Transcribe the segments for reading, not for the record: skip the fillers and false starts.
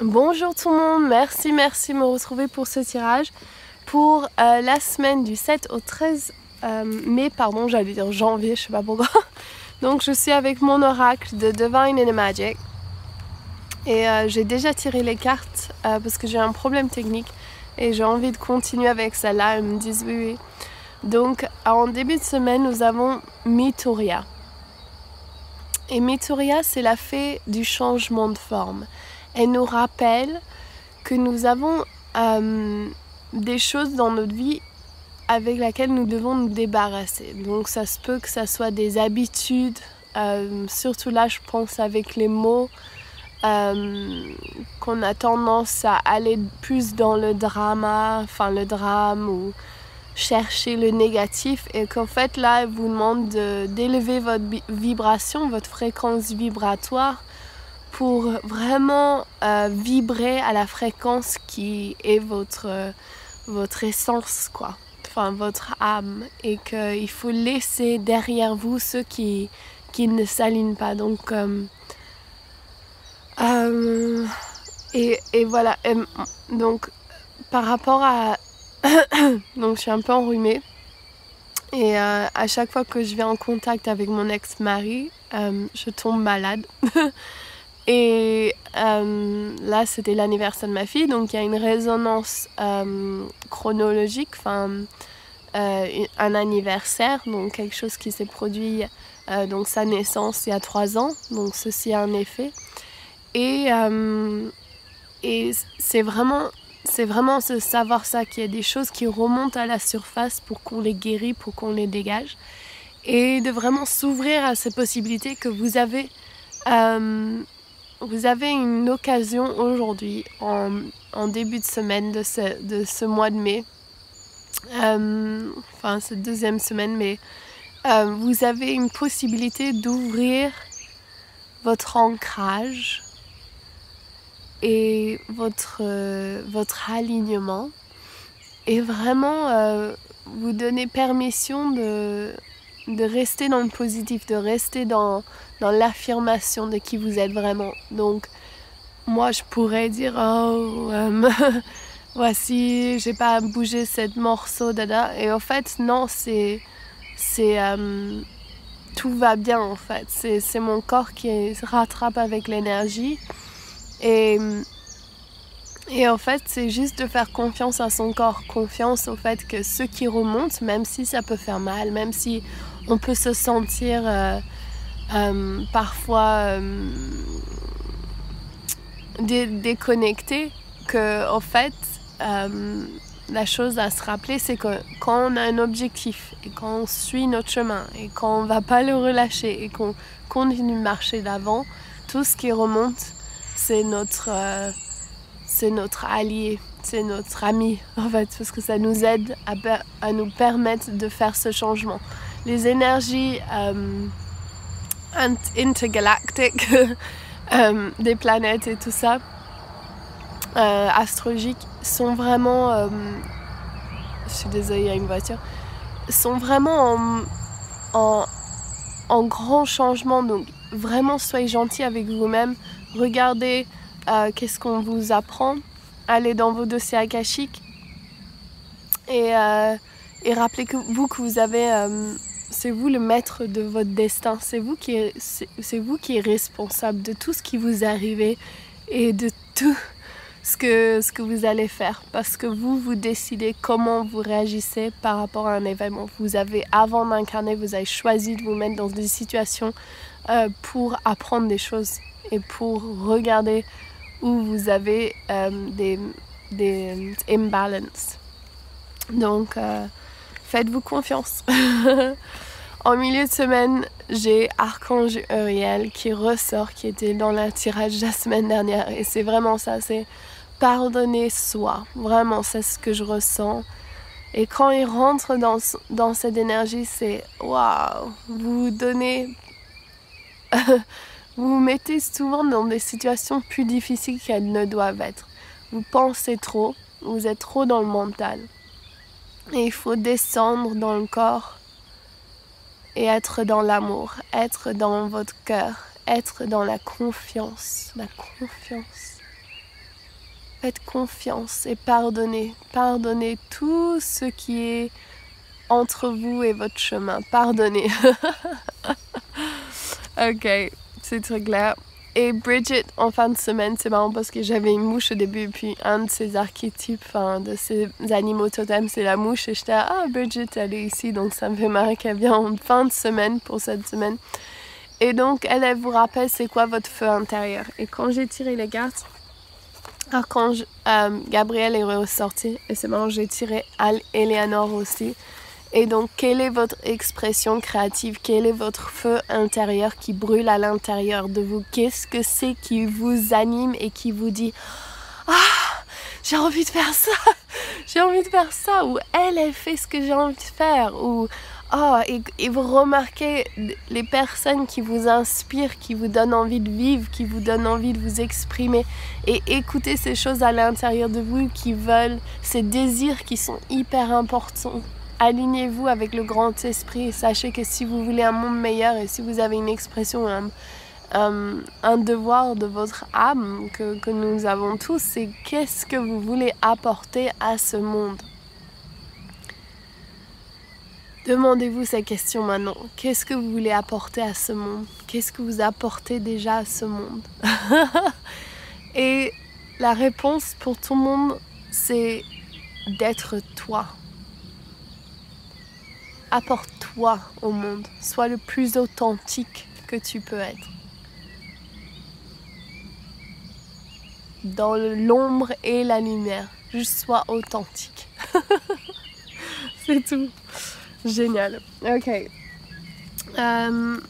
Bonjour tout le monde, merci de me retrouver pour ce tirage. Pour la semaine du 7 au 13 mai, pardon, j'allais dire janvier, je sais pas pourquoi. Donc je suis avec mon oracle de Divine and Magic. Et j'ai déjà tiré les cartes parce que j'ai un problème technique. Et j'ai envie de continuer avec celle-là, elles me disent oui. Donc en début de semaine, nous avons Mitoria. Et Mitoria, c'est la fée du changement de forme. Elle nous rappelle que nous avons des choses dans notre vie avec lesquelles nous devons nous débarrasser. Donc ça se peut que ça soit des habitudes, surtout là je pense avec les mots, qu'on a tendance à aller plus dans le drame ou chercher le négatif, et qu'en fait là elle vous demande d'élever votre vibration, votre fréquence vibratoire, pour vraiment vibrer à la fréquence qui est votre essence, quoi. Enfin, votre âme. Et qu'il faut laisser derrière vous ceux qui ne s'alignent pas. Donc, et voilà. Donc, par rapport à... donc, je suis un peu enrhumée. Et à chaque fois que je vais en contact avec mon ex-mari, je tombe malade. Et là, c'était l'anniversaire de ma fille, donc il y a une résonance chronologique, un anniversaire, donc quelque chose qui s'est produit, donc sa naissance il y a 3 ans, donc ceci a un effet. Et c'est vraiment se savoir ça, qu'il y a des choses qui remontent à la surface pour qu'on les guérisse, pour qu'on les dégage, et de vraiment s'ouvrir à ces possibilités que vous avez. Vous avez une occasion aujourd'hui, en début de semaine de ce mois de mai, cette deuxième semaine, mais vous avez une possibilité d'ouvrir votre ancrage et votre alignement, et vraiment vous donner permission de rester dans le positif, de rester dans l'affirmation de qui vous êtes vraiment. Donc, moi, je pourrais dire, voici, j'ai pas bougé cette morceau, dada. Et en fait, non, tout va bien, en fait. C'est mon corps qui se rattrape avec l'énergie. Et en fait, c'est juste de faire confiance à son corps, confiance au fait que ce qui remonte, même si ça peut faire mal, même si on peut se sentir parfois déconnecté, que en fait, la chose à se rappeler, c'est que quand on a un objectif et quand on suit notre chemin et quand on ne va pas le relâcher et qu'on continue de marcher d'avant, tout ce qui remonte, c'est notre allié, c'est notre ami, en fait, parce que ça nous aide à nous permettre de faire ce changement. Les énergies intergalactiques des planètes et tout ça, astrologiques, sont vraiment... je suis désolée, il y a une voiture. Sont vraiment en grand changement. Donc vraiment, soyez gentils avec vous-même. Regardez qu'est-ce qu'on vous apprend. Allez dans vos dossiers akashiques. Et rappelez que vous avez... c'est vous le maître de votre destin. C'est vous qui êtes responsable de tout ce qui vous arrive et de tout ce que vous allez faire. Parce que vous décidez comment vous réagissez par rapport à un événement. Vous avez, avant d'incarner, vous avez choisi de vous mettre dans des situations pour apprendre des choses et pour regarder où vous avez des imbalances. Donc, faites-vous confiance. En milieu de semaine, j'ai Archange Uriel qui ressort, qui était dans le tirage de la semaine dernière. Et c'est vraiment ça, c'est pardonner soi. Vraiment, c'est ce que je ressens. Et quand il rentre dans cette énergie, c'est waouh, vous donnez... vous vous mettez souvent dans des situations plus difficiles qu'elles ne doivent être. Vous pensez trop, vous êtes trop dans le mental. Et il faut descendre dans le corps et être dans l'amour, être dans votre cœur, être dans la confiance. La confiance. Faites confiance et pardonnez. Pardonnez tout ce qui est entre vous et votre chemin. Pardonnez. Ok, c'est très clair. Et Bridget, en fin de semaine, c'est marrant parce que j'avais une mouche au début, et puis un de ces archétypes, de ces animaux totems, c'est la mouche, et j'étais ah, Bridget, elle est ici, donc ça me fait marrer qu'elle vient en fin de semaine pour cette semaine. Et donc, elle vous rappelle c'est quoi votre feu intérieur. Et quand j'ai tiré les cartes, alors quand Gabriel est ressorti, et c'est marrant, j'ai tiré Eleanor aussi. Et donc, quelle est votre expression créative? Quel est votre feu intérieur qui brûle à l'intérieur de vous? Qu'est-ce que c'est qui vous anime et qui vous dit « Ah, j'ai envie de faire ça, j'ai envie de faire ça » ou « Elle fait ce que j'ai envie de faire » ou « Oh » et vous remarquez les personnes qui vous inspirent, qui vous donnent envie de vivre, qui vous donnent envie de vous exprimer et écoutez ces choses à l'intérieur de vous qui veulent, ces désirs qui sont hyper importants. Alignez-vous avec le grand esprit et sachez que si vous voulez un monde meilleur et si vous avez une expression, un devoir de votre âme que nous avons tous, c'est qu'est-ce que vous voulez apporter à ce monde. Demandez-vous ces questions maintenant. Qu'est-ce que vous voulez apporter à ce monde? Qu'est-ce que vous apportez déjà à ce monde? Et la réponse pour tout le monde, c'est d'être toi. Apporte-toi au monde. Sois le plus authentique que tu peux être. Dans l'ombre et la lumière. Juste sois authentique. C'est tout. Génial. Ok.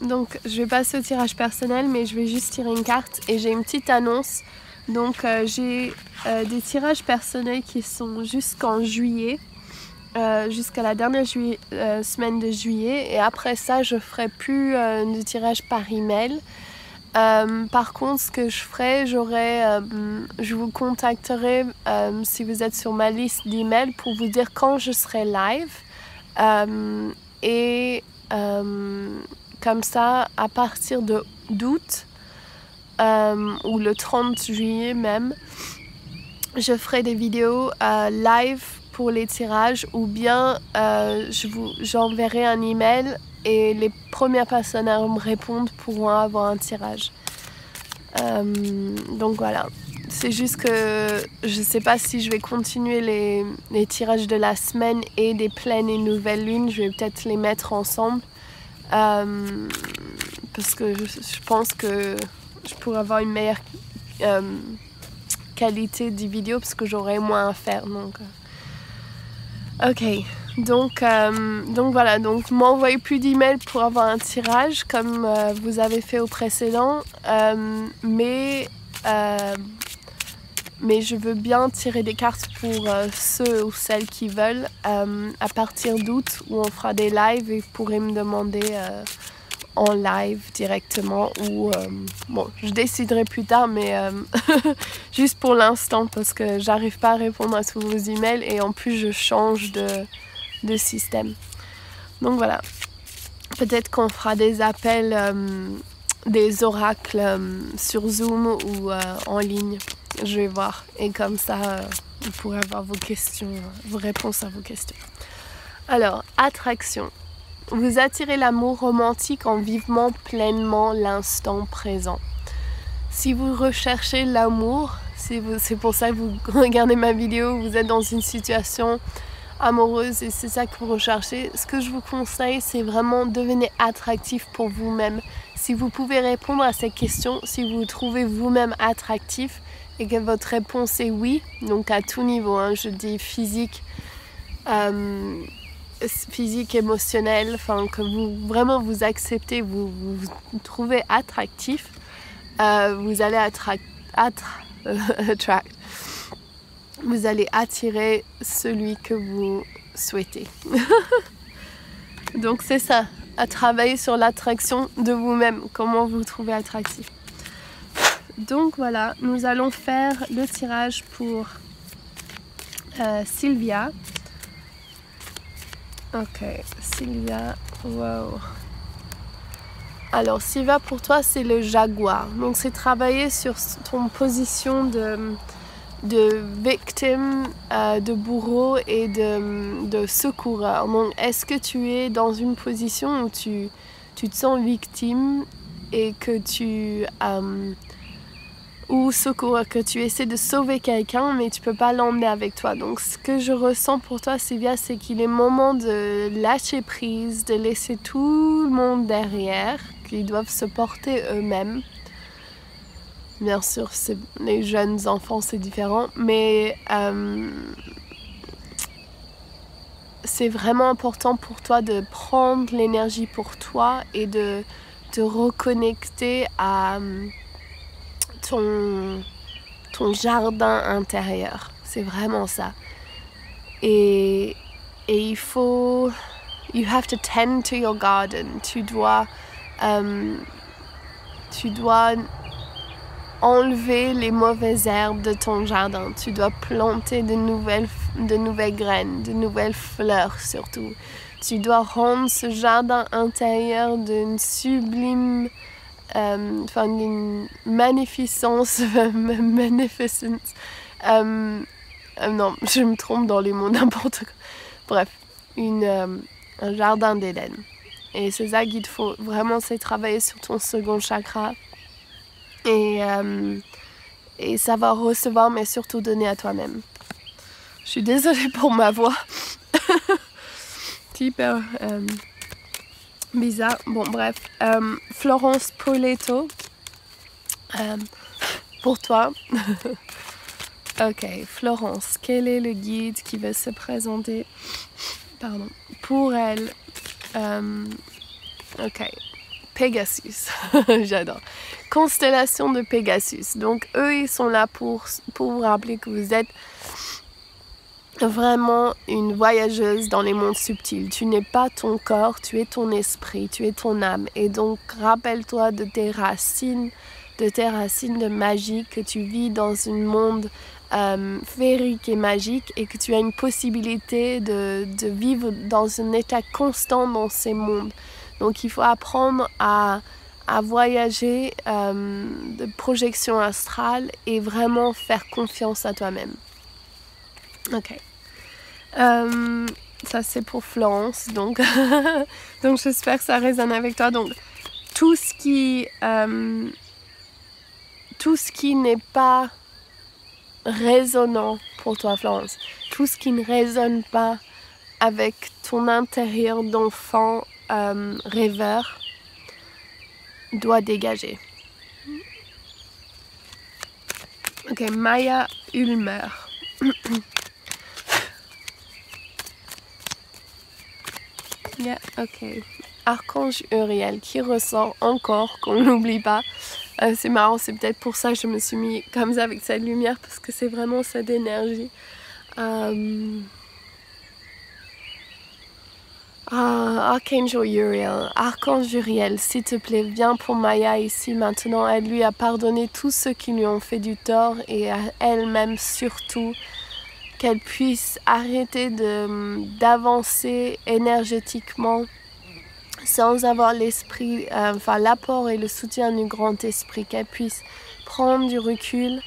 Donc, je vais passer au tirage personnel, mais je vais juste tirer une carte. Et j'ai une petite annonce. Donc, j'ai des tirages personnels qui sont jusqu'en juillet. Jusqu'à la dernière semaine de juillet. Et après ça, je ferai plus de tirage par email. Par contre, ce que je ferai, je vous contacterai si vous êtes sur ma liste d'emails pour vous dire quand je serai live. Comme ça, à partir d'août ou le 30 juillet même, je ferai des vidéos live pour les tirages ou bien j'enverrai un email et les premières personnes à me répondre pourront avoir un tirage. Donc voilà, c'est juste que je ne sais pas si je vais continuer les tirages de la semaine et des pleines et nouvelles lunes. Je vais peut-être les mettre ensemble parce que je pense que je pourrais avoir une meilleure qualité des vidéos parce que j'aurai moins à faire. Ok, donc voilà, donc m'envoyez plus d'emails pour avoir un tirage comme vous avez fait au précédent, mais je veux bien tirer des cartes pour ceux ou celles qui veulent à partir d'août où on fera des lives et vous pourrez me demander en live directement ou bon, je déciderai plus tard mais juste pour l'instant parce que j'arrive pas à répondre à tous vos emails et en plus je change de système. Donc voilà, peut-être qu'on fera des appels, des oracles sur Zoom ou en ligne, je vais voir et comme ça vous pourrez avoir vos questions, vos réponses à vos questions. Alors, attraction. Vous attirez l'amour romantique en vivant pleinement l'instant présent. Si vous recherchez l'amour, c'est pour ça que vous regardez ma vidéo, vous êtes dans une situation amoureuse et c'est ça que vous recherchez, ce que je vous conseille, c'est vraiment devenir attractif pour vous-même. Si vous pouvez répondre à cette question, si vous vous trouvez vous-même attractif et que votre réponse est oui, donc à tout niveau, je dis physique, émotionnel, enfin que vous vraiment vous acceptez, vous trouvez attractif, vous allez vous allez attirer celui que vous souhaitez. Donc c'est ça, à travailler sur l'attraction de vous-même, comment vous trouvez attractif. Donc voilà, nous allons faire le tirage pour Sylvia. Ok, Sylvia, wow. Alors Sylvia, pour toi c'est le jaguar. Donc c'est travailler sur ton position de victime, de bourreau et de secoureur. Donc, est-ce que tu es dans une position où tu te sens victime et que ou secoureur, que tu essaies de sauver quelqu'un mais tu peux pas l'emmener avec toi. Donc, ce que je ressens pour toi, Sylvia, c'est qu'il est moment de lâcher prise, de laisser tout le monde derrière, qu'ils doivent se porter eux-mêmes. Bien sûr, les jeunes enfants, c'est différent, mais c'est vraiment important pour toi de prendre l'énergie pour toi et de te reconnecter à ton jardin intérieur. C'est vraiment ça. Et il faut... You have to tend to your garden. Tu dois enlever les mauvaises herbes de ton jardin. Tu dois planter de nouvelles graines, de nouvelles fleurs surtout. Tu dois rendre ce jardin intérieur d'une sublime, d'une magnificence, magnificence. Non, je me trompe dans les mots, n'importe quoi. Bref, un jardin d'Éden. Et c'est ça qu'il te faut vraiment, c'est travailler sur ton second chakra. Et savoir recevoir, mais surtout donner à toi-même. Je suis désolée pour ma voix. Hyper bizarre. Bon, bref. Florence Poletto. Pour toi. Ok, Florence, quel est le guide qui va se présenter pour elle? Ok. Pegasus, j'adore. Constellation de Pegasus. Donc eux, ils sont là pour vous rappeler que vous êtes vraiment une voyageuse dans les mondes subtils. Tu n'es pas ton corps, tu es ton esprit, tu es ton âme. Et donc rappelle-toi de tes racines de magie, que tu vis dans un monde féerique et magique et que tu as une possibilité de vivre dans un état constant dans ces mondes. Donc il faut apprendre à voyager de projection astrale et vraiment faire confiance à toi-même. Ok. Ça c'est pour Florence. Donc j'espère que ça résonne avec toi. Donc tout ce qui n'est pas résonnant pour toi, Florence, tout ce qui ne résonne pas avec ton intérieur d'enfant rêveur doit dégager. Ok, Maya Ulmer. Yeah, ok. Archange Uriel qui ressort encore, qu'on n'oublie pas. C'est marrant, c'est peut-être pour ça que je me suis mis comme ça avec cette lumière, parce que c'est vraiment cette énergie. Archange Uriel, Archange Uriel, s'il te plaît, viens pour Maya ici maintenant. Elle lui a pardonné tous ceux qui lui ont fait du tort et à elle-même surtout, qu'elle puisse arrêter d'avancer énergétiquement sans avoir l'apport et le soutien du grand esprit, qu'elle puisse prendre du recul,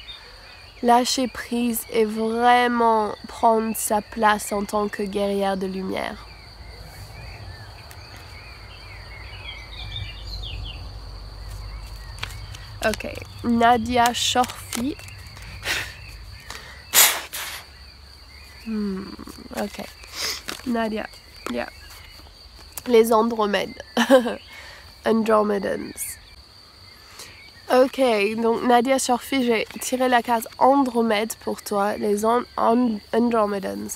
lâcher prise et vraiment prendre sa place en tant que guerrière de lumière. Ok, Nadia Shorfi. Ok, Nadia, yeah. Les Andromèdes. Andromedans. Ok, donc Nadia Shorfi, j'ai tiré la carte Andromède pour toi, les Andromedans.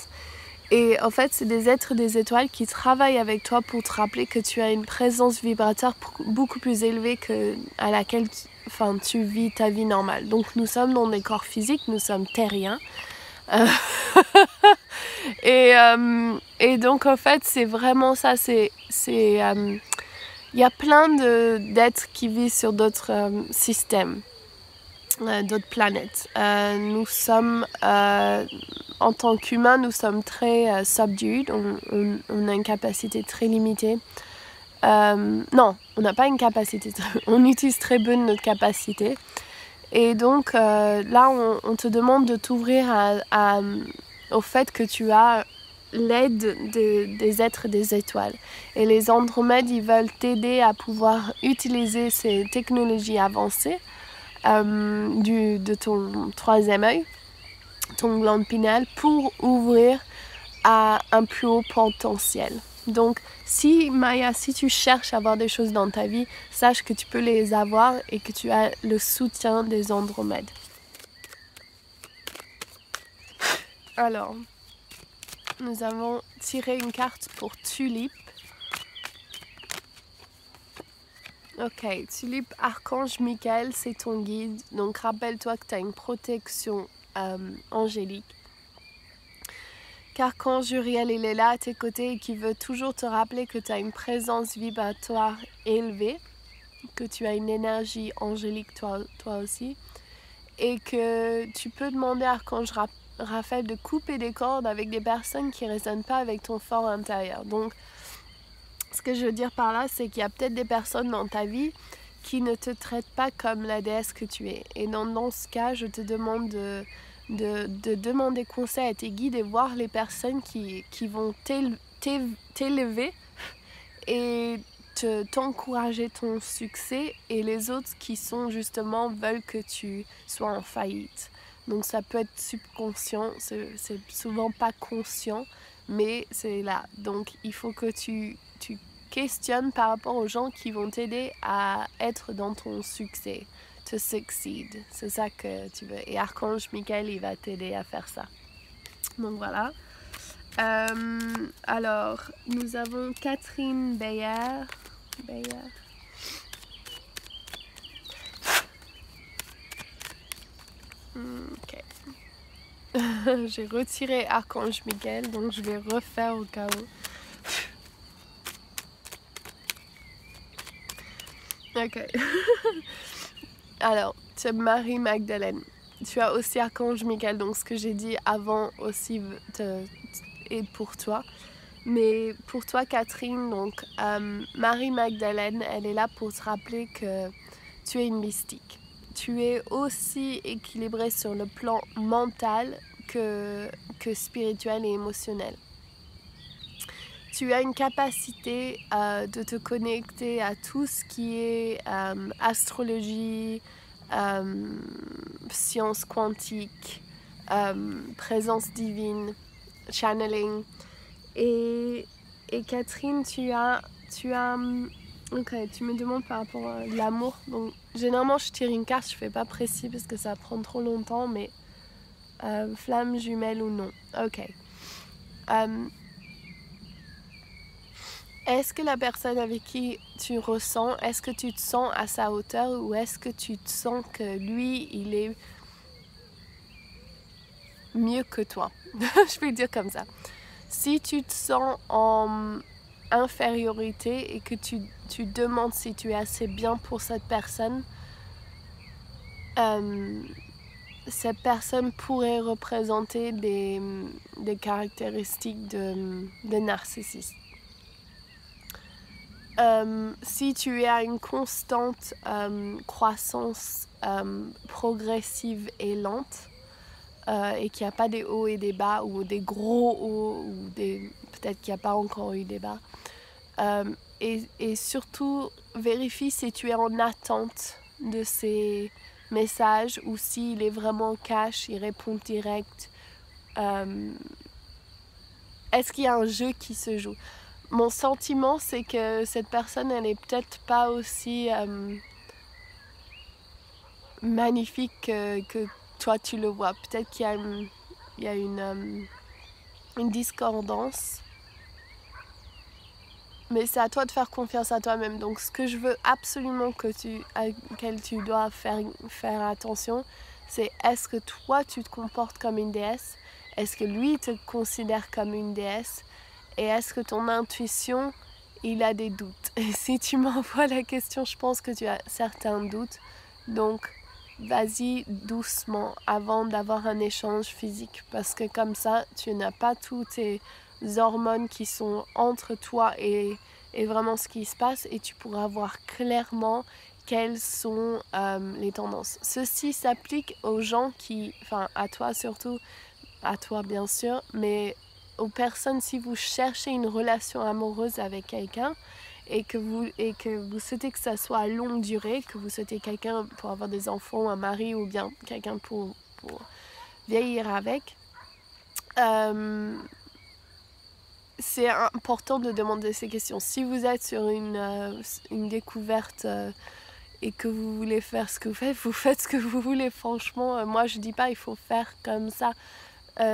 Et en fait, c'est des êtres des étoiles qui travaillent avec toi pour te rappeler que tu as une présence vibratoire beaucoup plus élevée à laquelle tu vis ta vie normale. Donc nous sommes dans des corps physiques, nous sommes terriens. Et donc en fait c'est vraiment ça, il y a plein d'êtres qui vivent sur d'autres systèmes, d'autres planètes. Nous sommes en tant qu'humains, nous sommes très subdued, on a une capacité très limitée. Non, on n'a pas une capacité, on utilise très peu de notre capacité. Et donc là, on te demande de t'ouvrir au fait que tu as l'aide des êtres des étoiles. Et les Andromèdes, ils veulent t'aider à pouvoir utiliser ces technologies avancées de ton troisième œil, ton glande pinéale, pour ouvrir à un plus haut potentiel. Donc, si Maya, si tu cherches à avoir des choses dans ta vie, sache que tu peux les avoir et que tu as le soutien des Andromèdes. Alors, nous avons tiré une carte pour Tulipe. Ok, Tulipe, Archange Michael, c'est ton guide. Donc, rappelle-toi que tu as une protection angélique. Qu'Archange Uriel, il est là à tes côtés et qui veut toujours te rappeler que tu as une présence vibratoire élevée, que tu as une énergie angélique toi aussi, et que tu peux demander à Archange Raphaël de couper des cordes avec des personnes qui ne résonnent pas avec ton fort intérieur. Donc, ce que je veux dire par là, c'est qu'il y a peut-être des personnes dans ta vie qui ne te traitent pas comme la déesse que tu es. Et dans ce cas, je te demande de demander conseil à tes guides et voir les personnes qui vont t'élever et t'encourager ton succès, et les autres qui sont justement veulent que tu sois en faillite. Donc ça peut être subconscient, c'est souvent pas conscient, mais c'est là. Donc il faut que tu questionnes par rapport aux gens qui vont t'aider à être dans ton succès, to succeed. C'est ça que tu veux. Et Archange Michael, il va t'aider à faire ça. Donc voilà. Alors, nous avons Catherine Bayer. Ok. J'ai retiré Archange Michael, donc je vais refaire au cas où. Ok. Alors, tu as Marie-Magdalène. Tu as aussi Archange Michael, donc ce que j'ai dit avant aussi est pour toi. Mais pour toi, Catherine, donc Marie-Magdalène, elle est là pour te rappeler que tu es une mystique. Tu es aussi équilibrée sur le plan mental que spirituel et émotionnel. Tu as une capacité de te connecter à tout ce qui est astrologie, science quantique, présence divine, channeling. Et Catherine, ok, tu me demandes par rapport à l'amour. Donc, généralement, je tire une carte, je fais pas précis parce que ça prend trop longtemps, mais flamme jumelle ou non. Ok. Est-ce que la personne avec qui tu ressens, est-ce que tu te sens à sa hauteur, ou est-ce que tu te sens que lui, il est mieux que toi? Je vais dire comme ça. Si tu te sens en infériorité et que tu demandes si tu es assez bien pour cette personne pourrait représenter des caractéristiques de narcissisme. Si tu es à une constante croissance progressive et lente, et qu'il n'y a pas des hauts et des bas, ou des gros hauts, ou peut-être qu'il n'y a pas encore eu des bas, et surtout vérifie si tu es en attente de ces messages, ou s'il est vraiment cash, il répond direct. Est-ce qu'il y a un jeu qui se joue? Mon sentiment, c'est que cette personne, elle n'est peut-être pas aussi magnifique que toi tu le vois. Peut-être qu'il y a une discordance. Mais c'est à toi de faire confiance à toi-même. Donc ce que je veux absolument auquel tu dois faire attention, c'est est-ce que toi tu te comportes comme une déesse? Est-ce que lui te considère comme une déesse? Et est-ce que ton intuition, il a des doutes? Et si tu m'envoies la question, je pense que tu as certains doutes. Donc, vas-y doucement avant d'avoir un échange physique. Parce que comme ça, tu n'as pas toutes tes hormones qui sont entre toi et vraiment ce qui se passe. Et tu pourras voir clairement quelles sont les tendances. Ceci s'applique aux gens qui, enfin à toi surtout, à toi bien sûr, mais aux personnes, si vous cherchez une relation amoureuse avec quelqu'un et que vous souhaitez que ça soit à longue durée, que vous souhaitez quelqu'un pour avoir des enfants, un mari ou bien quelqu'un pour vieillir avec, c'est important de demander ces questions. Si vous êtes sur une découverte et que vous voulez faire ce que vous faites ce que vous voulez. Franchement, moi je dis pas il faut faire comme ça.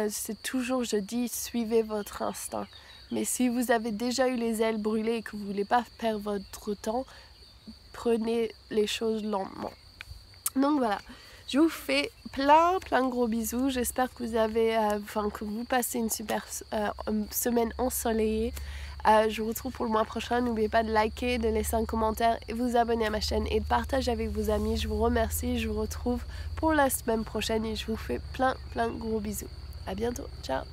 C'est toujours, je dis, suivez votre instinct. Mais si vous avez déjà eu les ailes brûlées et que vous voulez pas perdre votre temps, prenez les choses lentement. Donc voilà, je vous fais plein de gros bisous. J'espère que vous avez, que vous passez une super semaine ensoleillée. Je vous retrouve pour le mois prochain. N'oubliez pas de liker, de laisser un commentaire et vous abonner à ma chaîne et de partager avec vos amis. Je vous remercie. Je vous retrouve pour la semaine prochaine et je vous fais plein de gros bisous. À bientôt. Ciao.